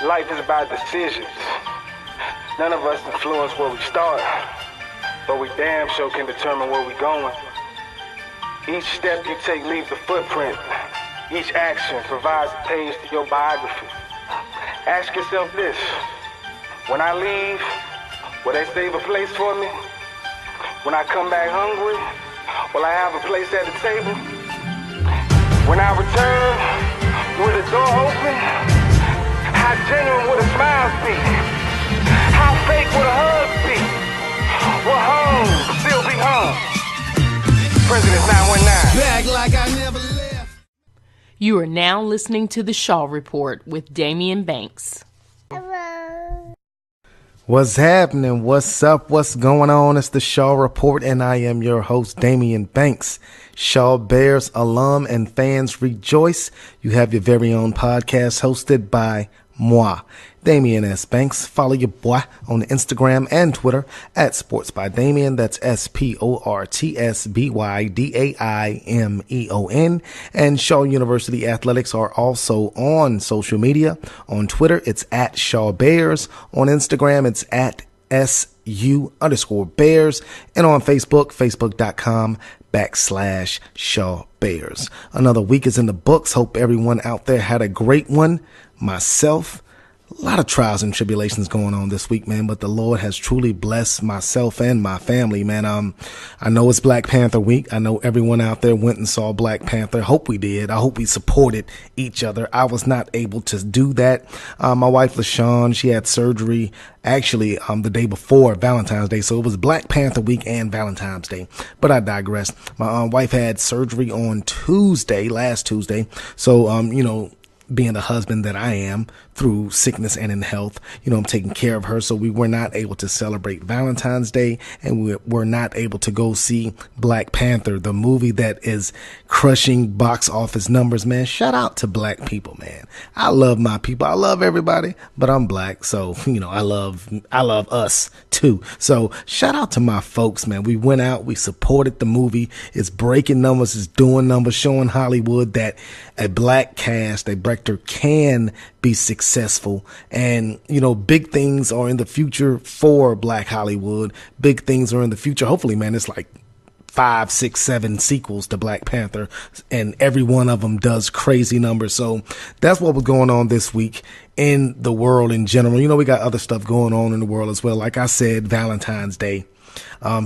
Life is about decisions. None of us influence where we start, but we damn sure can determine where we're going. Each step you take leaves a footprint. Each action provides a page to your biography. Ask yourself this: when I leave, will they save a place for me? When I come back hungry, will I have a place at the table? When I return, will the door open? How genuine would a smile be? How fake would a hug be? Will home still be home? President 919. Back like I never left. You are now listening to The Shaw Report with Damian Banks. What's happening? What's up? What's going on? It's The Shaw Report, and I am your host, Damian Banks. Shaw Bears alum and fans rejoice. You have your very own podcast hosted by moi, Damian S. Banks. Follow your boy on Instagram and Twitter at Sports by Damian. That's SportsBydamion. And Shaw University Athletics are also on social media. On Twitter, it's at Shaw Bears. On Instagram, it's at SU_Bears. And on Facebook, Facebook.com/Shaw Bears. Another week is in the books. Hope everyone out there had a great one. Myself, a lot of trials and tribulations going on this week, man, but the Lord has truly blessed myself and my family, man. I know it's Black Panther week. I know everyone out there went and saw Black Panther. Hope we did. I hope we supported each other. I was not able to do that. My wife, LaShawn, she had surgery actually the day before Valentine's Day. So it was Black Panther week and Valentine's Day, but I digress. My wife had surgery on last Tuesday. So, being the husband that I am through sickness and in health, I'm taking care of her. So we were not able to celebrate Valentine's Day, and we were not able to go see Black Panther, the movie that is crushing box office numbers, man. Shout out to Black people, man. I love my people. I love everybody, but I'm Black. So, I love us too. So shout out to my folks, man. We went out, we supported the movie. It's breaking numbers, it's doing numbers, showing Hollywood that a Black cast, a director can be successful. And, big things are in the future for Black Hollywood. Big things are in the future. Hopefully, man, it's like 5, 6, 7 sequels to Black Panther, and every one of them does crazy numbers. So that's what was going on this week in the world in general. We got other stuff going on in the world as well. Like I said, Valentine's Day.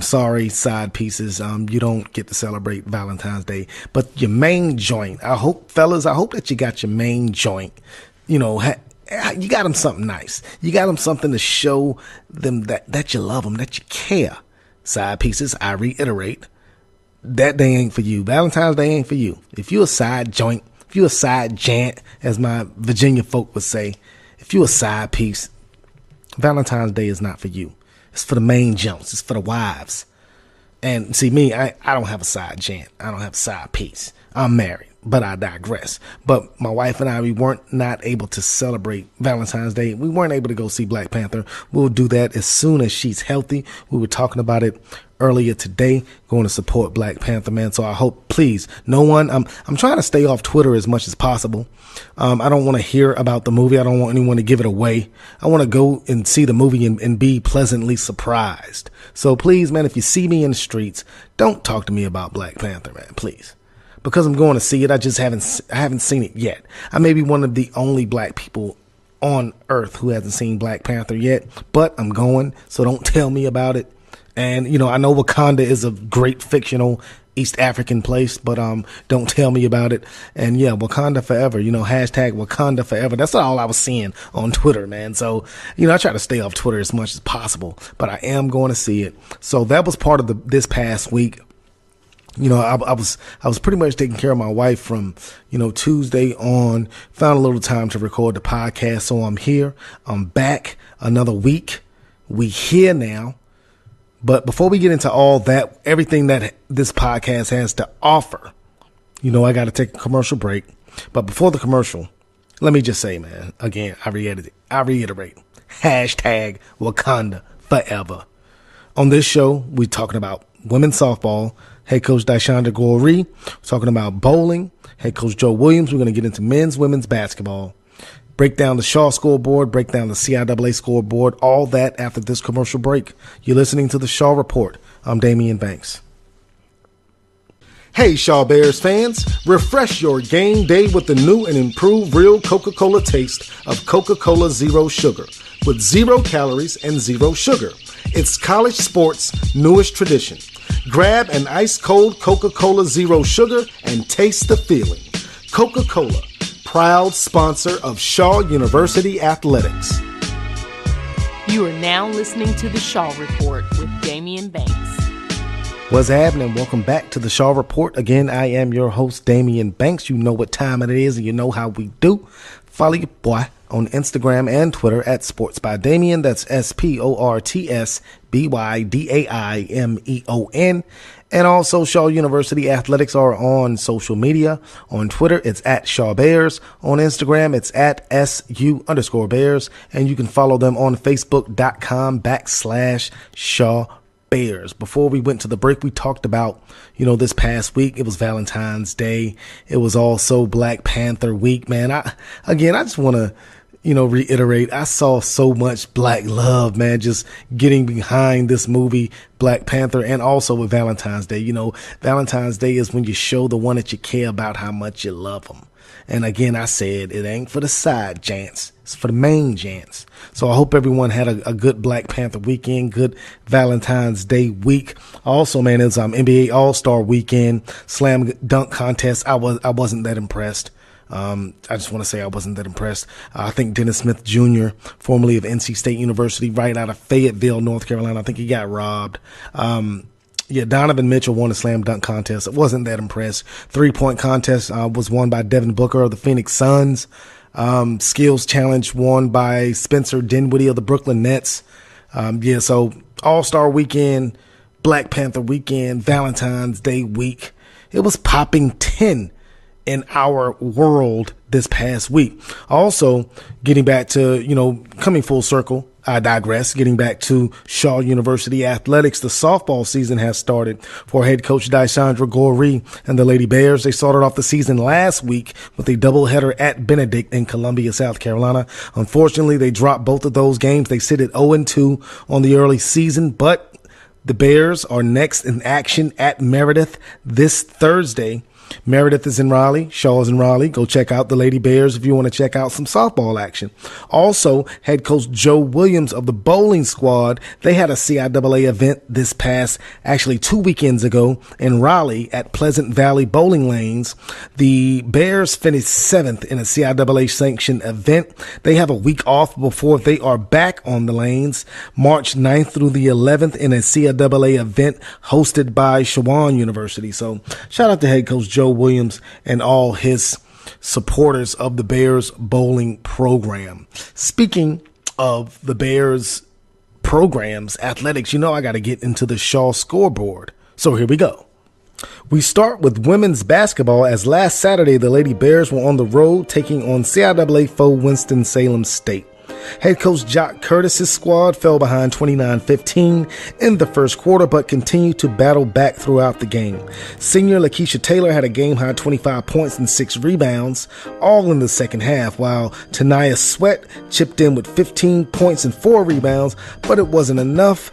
Sorry, side pieces. You don't get to celebrate Valentine's Day, but your main joint. I hope, fellas, that you got your main joint. You got them something nice. You got them something to show them that you love them, that you care. Side pieces, I reiterate, that day ain't for you. Valentine's Day ain't for you. If you a side joint, if you a side jant, as my Virginia folk would say, if you a side piece, Valentine's Day is not for you. It's for the main jumps. It's for the wives. And see me, I don't have a side jant. I don't have a side piece. I'm married, but I digress. But my wife and I, we weren't not able to celebrate Valentine's Day. We weren't able to go see Black Panther. We'll do that as soon as she's healthy. We were talking about it earlier today, going to support Black Panther, man. So I hope, please, no one, I'm trying to stay off Twitter as much as possible. I don't want to hear about the movie. I don't want anyone to give it away. I want to go and see the movie and be pleasantly surprised. So please, man, if you see me in the streets, don't talk to me about Black Panther, man, please. Because I'm going to see it. I haven't seen it yet. I may be one of the only Black people on earth who hasn't seen Black Panther yet, but I'm going, so don't tell me about it. And, I know Wakanda is a great fictional East African place, but don't tell me about it. And yeah, Wakanda forever, hashtag Wakanda forever. That's all I was seeing on Twitter, man. So, I try to stay off Twitter as much as possible, but I am going to see it. So that was part of this past week. I was pretty much taking care of my wife from, Tuesday on, found a little time to record the podcast. So I'm here, I'm back another week. We here now. But before we get into all that, everything that this podcast has to offer, I got to take a commercial break. But before the commercial, let me just say, man, again, I reiterate, hashtag Wakanda forever. On this show, we're talking about women's softball. Head coach Dyshonda Goree. We're talking about bowling. Head coach Joe Williams. We're going to get into men's, women's basketball. Break down the Shaw scoreboard, break down the CIAA scoreboard, all that after this commercial break. You're listening to the Shaw Report. I'm Damian Banks. Hey, Shaw Bears fans, refresh your game day with the new and improved real Coca-Cola taste of Coca-Cola Zero Sugar with 0 calories and 0 sugar. It's college sports' newest tradition. Grab an ice-cold Coca-Cola Zero Sugar and taste the feeling. Coca-Cola, proud sponsor of Shaw University Athletics. You are now listening to the Shaw Report with Damian Banks. What's happening? Welcome back to the Shaw Report. Again, I am your host, Damian Banks. You know what time it is and you know how we do. Follow your boy on Instagram and Twitter at Sports by Damian. That's SportsByDamion. And also Shaw University Athletics are on social media. On Twitter, it's at Shaw Bears. On Instagram, it's at SU_Bears. And you can follow them on Facebook.com/Shaw Bears. Before we went to the break, we talked about, this past week, it was Valentine's Day. It was also Black Panther week, man. I just want to, reiterate, I saw so much black love, man, just getting behind this movie, Black Panther, and also with Valentine's Day. Valentine's Day is when you show the one that you care about how much you love them. And again, I said, it ain't for the side jants. It's for the main jants. So I hope everyone had a good Black Panther weekend, good Valentine's Day week. Also, man, it's NBA All-Star weekend, slam dunk contest. I wasn't that impressed. I just want to say I wasn't that impressed. I think Dennis Smith Jr., formerly of NC State University, right out of Fayetteville, North Carolina, I think he got robbed. Donovan Mitchell won a slam dunk contest. I wasn't that impressed. 3-point contest was won by Devin Booker of the Phoenix Suns. Skills challenge won by Spencer Dinwiddie of the Brooklyn Nets. So All-Star weekend, Black Panther weekend, Valentine's Day week. It was popping 10 in our world this past week. Also, getting back to, coming full circle, I digress. Getting back to Shaw University Athletics, the softball season has started for head coach Dysandra Goree and the Lady Bears. They started off the season last week with a doubleheader at Benedict in Columbia, South Carolina. Unfortunately, they dropped both of those games. They sit at 0-2 on the early season, but the Bears are next in action at Meredith this Thursday. Meredith is in Raleigh. Shaw is in Raleigh. Go check out the Lady Bears if you want to check out some softball action. Also, head coach Joe Williams of the bowling squad, they had a CIAA event this past, 2 weekends ago in Raleigh at Pleasant Valley Bowling Lanes. The Bears finished 7th in a CIAA sanctioned event. They have a week off before they are back on the lanes, March 9th through the 11th in a CIAA event hosted by Shawan University. So shout out to head coach Joe Williams and all his supporters of the Bears bowling program. Speaking of the Bears programs, athletics, I got to get into the Shaw scoreboard. So here we go. We start with women's basketball, as last Saturday the Lady Bears were on the road taking on CIAA foe Winston-Salem State. Head coach Jock Curtis's squad fell behind 29-15 in the first quarter, but continued to battle back throughout the game. Senior Lakeisha Taylor had a game-high 25 points and 6 rebounds, all in the second half, while Tanaya Sweat chipped in with 15 points and 4 rebounds, but it wasn't enough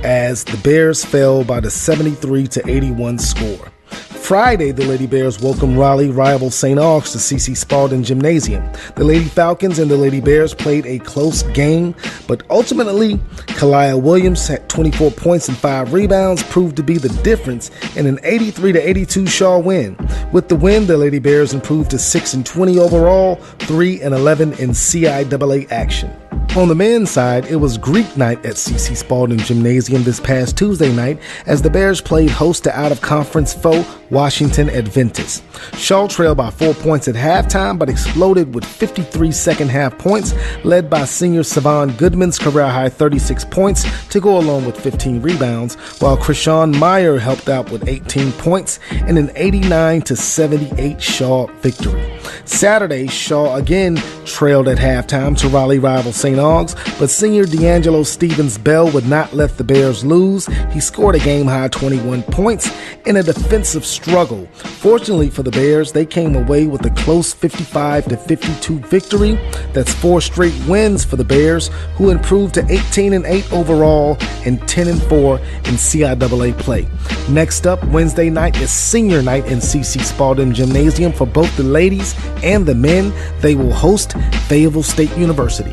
as the Bears fell by the 73-81 score. Friday, the Lady Bears welcomed Raleigh rival St. Aug's to C.C. Spalding Gymnasium. The Lady Falcons and the Lady Bears played a close game, but ultimately, Kalia Williams had 24 points and 5 rebounds, proved to be the difference in an 83-82 Shaw win. With the win, the Lady Bears improved to 6-20 overall, 3-11 in CIAA action. On the men's side, it was Greek night at C.C. Spalding Gymnasium this past Tuesday night as the Bears played host to out-of-conference foe Washington Adventist. Shaw trailed by 4 points at halftime, but exploded with 53 second-half points, led by senior Savon Goodman's career-high 36 points to go along with 15 rebounds, while Krishan Meyer helped out with 18 points in an 89-78 Shaw victory. Saturday, Shaw again trailed at halftime to Raleigh rival St. Aug's, but senior D'Angelo Stevens-Bell would not let the Bears lose. He scored a game-high 21 points in a defensive struggle struggle. Fortunately for the Bears, they came away with a close 55-52 victory. That's 4 straight wins for the Bears, who improved to 18-8 overall and 10-4 in CIAA play. Next up, Wednesday night is senior night in CC Spalding Gymnasium for both the ladies and the men. They will host Fayetteville State University.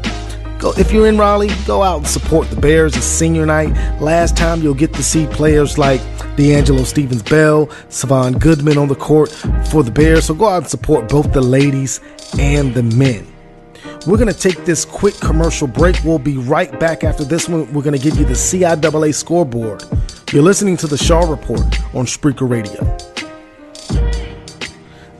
If you're in Raleigh, go out and support the Bears. It's senior night. Last time you'll get to see players like D'Angelo Stevens-Bell, Savon Goodman on the court for the Bears. So go out and support both the ladies and the men. We're going to take this quick commercial break. We'll be right back after this one. We're going to give you the CIAA scoreboard. You're listening to the Shaw Report on Spreaker Radio.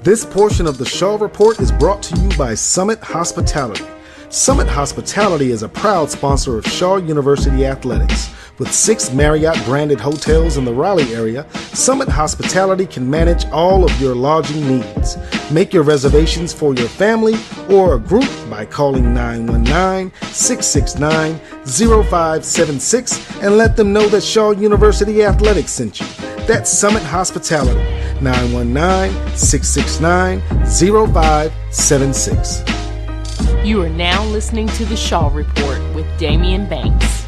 This portion of the Shaw Report is brought to you by Summit Hospitality. Summit Hospitality is a proud sponsor of Shaw University Athletics. With 6 Marriott-branded hotels in the Raleigh area, Summit Hospitality can manage all of your lodging needs. Make your reservations for your family or a group by calling 919-669-0576 and let them know that Shaw University Athletics sent you. That's Summit Hospitality, 919-669-0576. You are now listening to the Shaw Report with Damian Banks.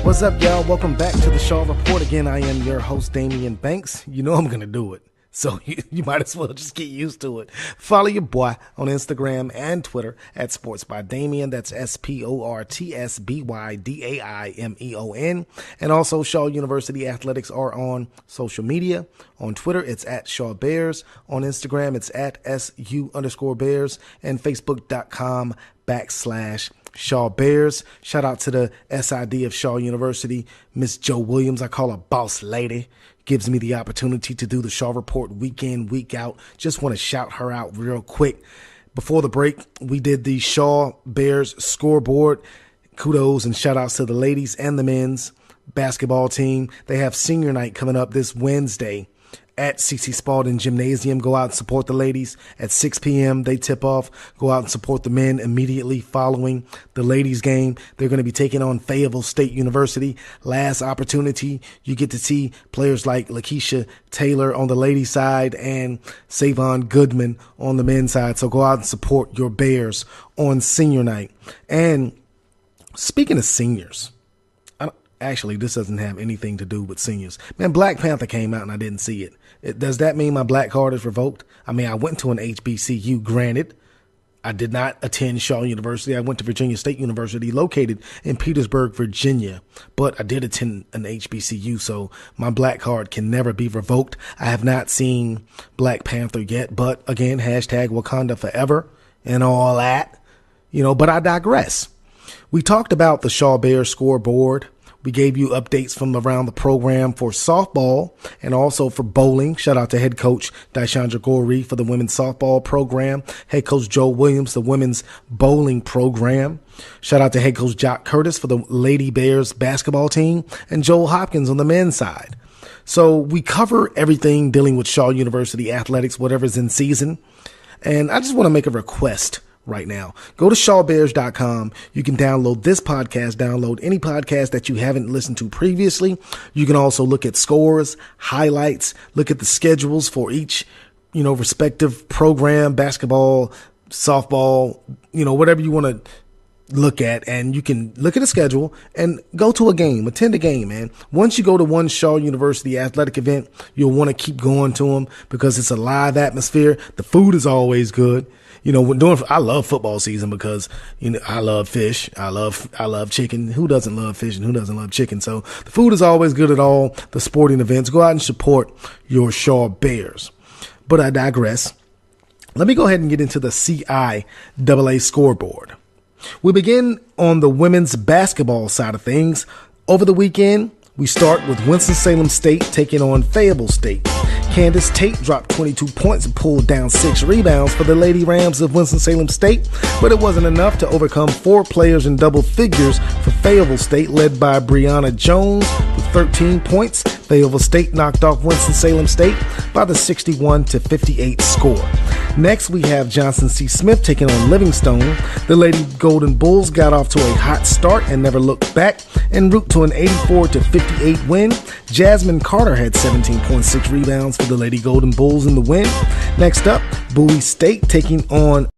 What's up, y'all? Welcome back to the Shaw Report. Again, I am your host, Damian Banks. You know I'm going to do it, so you might as well just get used to it. Follow your boy on Instagram and Twitter at Sports by Damian. That's SportsByDamion. And also, Shaw University Athletics are on social media. On Twitter, it's at Shaw Bears. On Instagram, it's at SU_Bears. And Facebook.com/Shaw Bears. Shout out to the SID of Shaw University, Miss Jo Williams. I call her boss lady. Gives me the opportunity to do the Shaw Report week in, week out. Just want to shout her out real quick. Before the break, we did the Shaw Bears scoreboard. Kudos and shout outs to the ladies and the men's basketball team. They have senior night coming up this Wednesday at CC Spalding Gymnasium. Go out and support the ladies at 6 p.m. They tip off. Go out and support the men immediately following the ladies game. They're going to be taking on Fayetteville State University. Last opportunity, you get to see players like Lakeisha Taylor on the ladies side and Savon Goodman on the men's side. So go out and support your Bears on senior night. And speaking of seniors, actually, this doesn't have anything to do with seniors. Man, Black Panther came out and I didn't see it. Does that mean my black card is revoked? I mean, I went to an HBCU, granted. I did not attend Shaw University. I went to Virginia State University, located in Petersburg, Virginia. But I did attend an HBCU, so my black card can never be revoked. I have not seen Black Panther yet, but again, hashtag Wakanda forever and all that. But I digress. We talked about the Shaw Bears scoreboard. We gave you updates from around the program for softball and also for bowling. Shout out to head coach Daishandra Goree for the women's softball program. Head coach Joe Williams, the women's bowling program. Shout out to head coach Jock Curtis for the Lady Bears basketball team and Joel Hopkins on the men's side. So we cover everything dealing with Shaw University athletics, whatever's in season. And I just want to make a request right now. Go to shawbears.com. You can download this podcast, download any podcast that you haven't listened to previously. You can also look at scores, highlights, look at the schedules for each, respective program, basketball, softball, whatever you want to look at, and you can look at a schedule and go to a game, attend a game, man. Once you go to one Shaw University athletic event, you'll want to keep going to them because it's a live atmosphere. The food is always good. I love football season because, I love fish. I love chicken. Who doesn't love fish and who doesn't love chicken? So the food is always good at all the sporting events. Go out and support your Bears. But I digress. Let me go ahead and get into the CIAA scoreboard. We begin on the women's basketball side of things. Over the weekend, we start with Winston-Salem State taking on Fayetteville State. Candace Tate dropped 22 points and pulled down 6 rebounds for the Lady Rams of Winston-Salem State, but it wasn't enough to overcome 4 players in double figures for Fayetteville State, led by Brianna Jones with 13 points. Fayetteville State knocked off Winston-Salem State by the 61-58 score. Next, we have Johnson C. Smith taking on Livingstone. The Lady Golden Bulls got off to a hot start and never looked back en route to an 84-58 win. Jasmine Carter had 17.6 rebounds for the Lady Golden Bulls in the win. Next up, Bowie State taking on